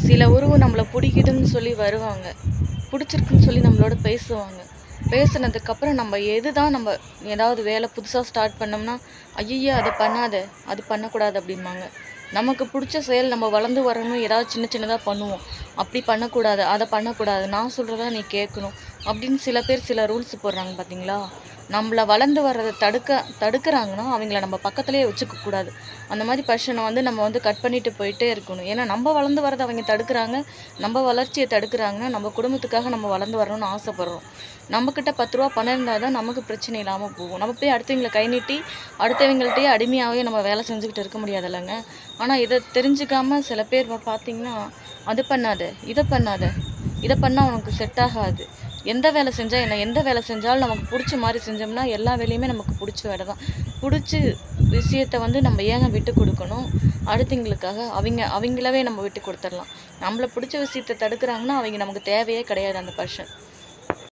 சில உறவு நம்மள பிடிக்குதுன்னு சொல்லி வருவாங்க. பிடிச்சிருக்குன்னு சொல்லி நம்மளோட பேசுவாங்க. பேசுனதுக்கப்புறம் நம்ம ஏதாவது வேலை புதுசா ஸ்டார்ட் பண்ணோம்னா, "ஐய்யய்ய! அத பண்ணாத, அது பண்ணக்கூடாது" அப்படிம்பாங்க. நமக்கு புடிச்ச செயல் நம்ம வளர்ந்து வரணும் ஏதாவது சின்ன சின்னதா பண்ணுவோம். "அப்படி பண்ணக்கூடாது, அத பண்ணக்கூடாது, நான் சொல்றத நீ கேட்கணும்" அப்படின்னு சில பேர் சில ரூல்ஸ் போடுறாங்க பார்த்தீங்களா? நம்மள வளர்ந்து வர்றத தடுக்குறாங்கன்னா, அவங்கள நம்ம பக்கத்திலேயே வச்சுக்க கூடாது. அந்த மாரி பர்சன நம்ம கட் பண்ணிட்டு போயிட்டே இருக்கணும். ஏன்னா, நம்ம வளர்ந்து வரத அவங்க தடுக்குறாங்க. நம்ம வளர்ச்சிய தடுக்குறாங்கன்னா, நம்ம குடும்பத்துக்காக நம்ம வளர்ந்து வரணும்னு ஆசைப்படுறோம். நம்மகிட்ட ரூ. 10 பணம் இருந்தா தான் நமக்கு பிரச்சனை இல்லாம போகும். நம்ம போய் அடுத்தவங்கள கை நீட்டி, அடுத்தவங்கள்ட்டயே அடிமையாவே நம்ம வேலை செஞ்சுக்கிட்டு இருக்க முடியாதுல்லங்க. ஆனா, இத தெரிஞ்சுக்காம சில பேர் பார்த்தீங்கன்னா, "அது பண்ணாத, இத பண்ணாத, இத பண்ணா உனக்கு செட் ஆகாது. எந்த வேலை செஞ்சா என்ன? எந்த வேலை செஞ்சாலும் நமக்கு புடிச்ச மாரி செஞ்சோம்னா, எல்லா வேலையுமே நமக்கு புடிச்ச வேலை தான். புடிச்ச விஷயத்த நம்ம ஏங்க விட்டு குடுக்கணும்? அடுத்தவங்களுக்காக அவிங்களாவே நம்ம விட்டு குடுத்துறலாம். நம்மள புடிச்ச விஷயத்த தடுக்குறாங்கன்னா, அவிங்க நமக்கு தேவையே கிடையாது அந்த பர்சன்.